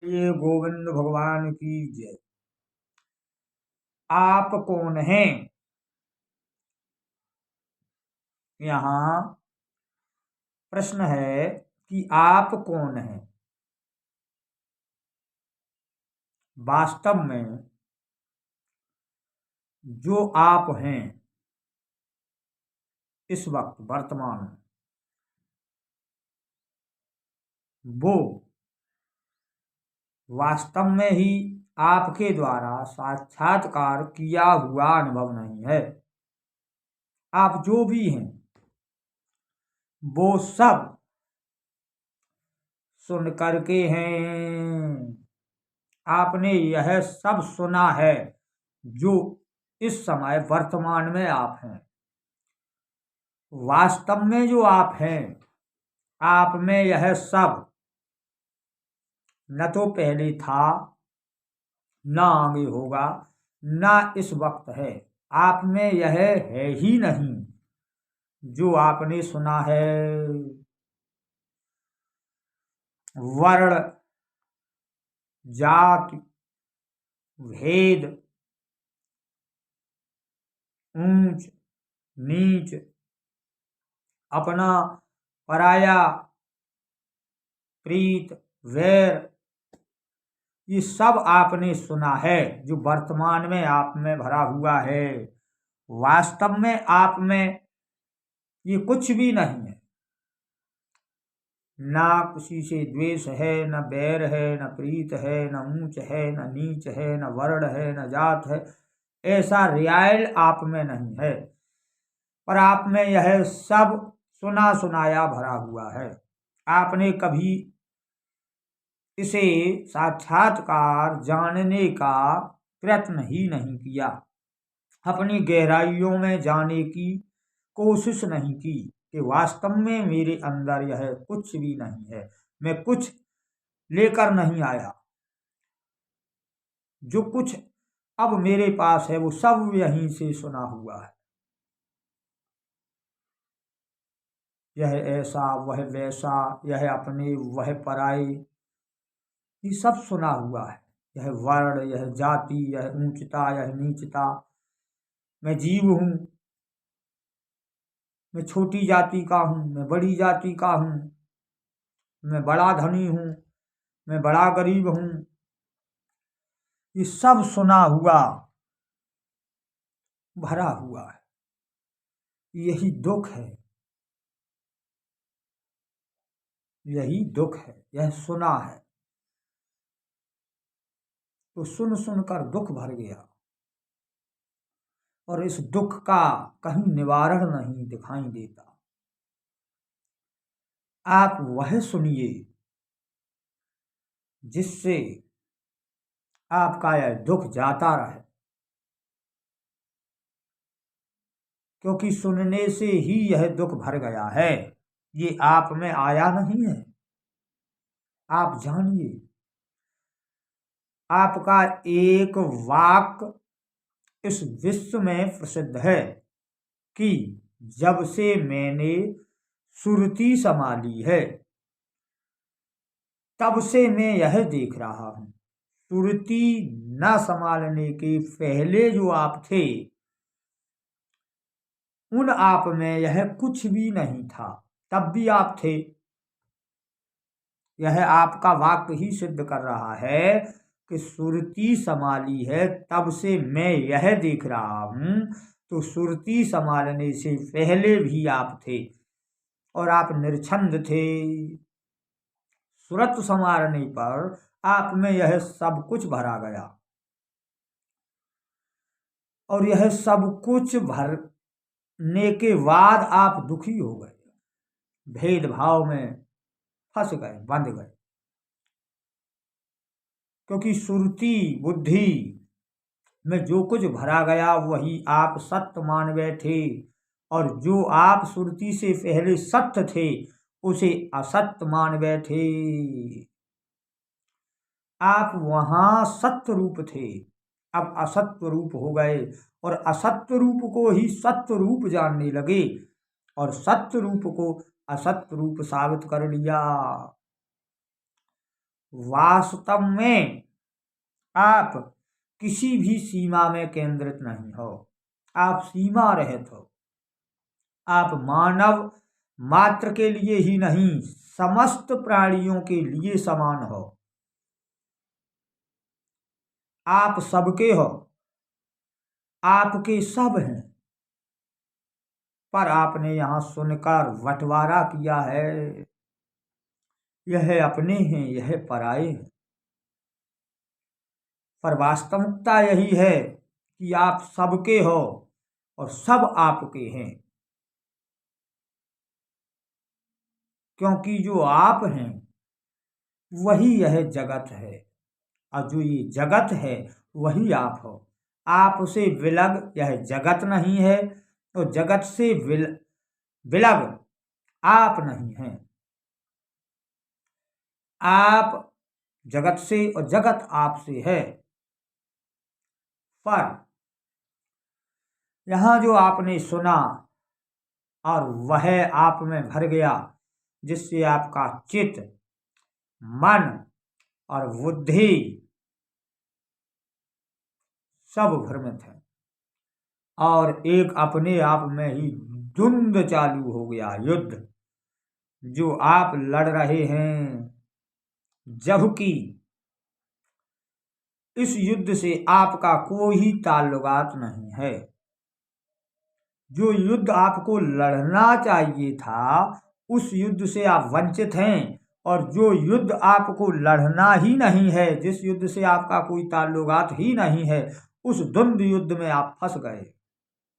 ये गोविंद भगवान की जय। आप कौन हैं? यहाँ प्रश्न है कि आप कौन हैं। वास्तव में जो आप हैं इस वक्त वर्तमान में, वो वास्तव में ही आपके द्वारा साक्षात्कार किया हुआ अनुभव नहीं है। आप जो भी हैं वो सब सुन करके हैं। आपने यह सब सुना है जो इस समय वर्तमान में आप हैं। वास्तव में जो आप हैं, आप में यह सब न तो पहले था, न आगे होगा, न इस वक्त है। आप में यह है ही नहीं जो आपने सुना है। वर्ण, जाति, भेद, ऊंच नीच, अपना पराया, प्रीत वैर, ये सब आपने सुना है जो वर्तमान में आप में भरा हुआ है। वास्तव में आप में ये कुछ भी नहीं है। ना किसी से द्वेष है, न बैर है, न प्रीत है, न ऊंच है, न नीच है, न वर्ण है, न जात है। ऐसा रियायल आप में नहीं है, पर आप में यह सब सुना सुनाया भरा हुआ है। आपने कभी इसे साक्षात्कार जानने का प्रयत्न ही नहीं किया, अपनी गहराइयों में जाने की कोशिश नहीं की कि वास्तव में मेरे अंदर यह कुछ भी नहीं है। मैं कुछ लेकर नहीं आया। जो कुछ अब मेरे पास है वो सब यहीं से सुना हुआ है। यह ऐसा, वह वैसा, यह अपने, वह पराए, ये सब सुना हुआ है। यह वर्ण, यह जाति, यह ऊंचता, यह नीचता, मैं जीव हूं, मैं छोटी जाति का हूं, मैं बड़ी जाति का हूं, मैं बड़ा धनी हूं, मैं बड़ा गरीब हूं, ये सब सुना हुआ भरा हुआ है। यही दुख है, यही दुख है, यह सुना है तो सुन सुनकर दुख भर गया और इस दुख का कहीं निवारण नहीं दिखाई देता। आप वह सुनिए जिससे आपका यह दुख जाता रहे, क्योंकि सुनने से ही यह दुख भर गया है। ये आप में आया नहीं है। आप जानिए, आपका एक वाक्य इस विश्व में प्रसिद्ध है कि जब से मैंने सुरती संभाली है तब से मैं यह देख रहा हूं। सुरती न संभालने के पहले जो आप थे, उन आप में यह कुछ भी नहीं था, तब भी आप थे। यह आपका वाक्य ही सिद्ध कर रहा है कि सुरती संभाली है तब से मैं यह देख रहा हूं। तो सुरती संभालने से पहले भी आप थे और आप निर्छंद थे। सुरत संवारने पर आप में यह सब कुछ भरा गया और यह सब कुछ भरने के बाद आप दुखी हो गए, भेदभाव में फंस गए, बंध गए। क्योंकि सुरती बुद्धि में जो कुछ भरा गया वही आप सत्य मान बैठे, और जो आप सुरती से पहले सत्य थे उसे असत्य मान बैठे। आप वहां सत्य रूप थे, अब असत्य रूप हो गए और असत्य रूप को ही सत्य रूप जानने लगे और सत्य रूप को असत्य रूप साबित कर लिया। वास्तव में आप किसी भी सीमा में केंद्रित नहीं हो, आप सीमा रहित हो। आप मानव मात्र के लिए ही नहीं, समस्त प्राणियों के लिए समान हो। आप सबके हो, आपके सब हैं, पर आपने यहां सुनकर बंटवारा किया है, यह अपने हैं, यह पराए हैं। पर वास्तविकता यही है कि आप सबके हो और सब आपके हैं, क्योंकि जो आप हैं वही यह जगत है, और जो ये जगत है वही आप हो। आप से विलग यह जगत नहीं है, तो जगत से विलग आप नहीं हैं। आप जगत से और जगत आप से है। पर यहाँ जो आपने सुना और वह आप में भर गया, जिससे आपका चित्त, मन और बुद्धि सब भ्रमित है, और एक अपने आप में ही द्वंद्व चालू हो गया, युद्ध जो आप लड़ रहे हैं, जबकि इस युद्ध से आपका कोई ताल्लुकात नहीं है। जो युद्ध आपको लड़ना चाहिए था, उस युद्ध से आप वंचित हैं, और जो युद्ध आपको लड़ना ही नहीं है, जिस युद्ध से आपका कोई ताल्लुकात ही नहीं है, उस द्वंद्व युद्ध में आप फंस गए।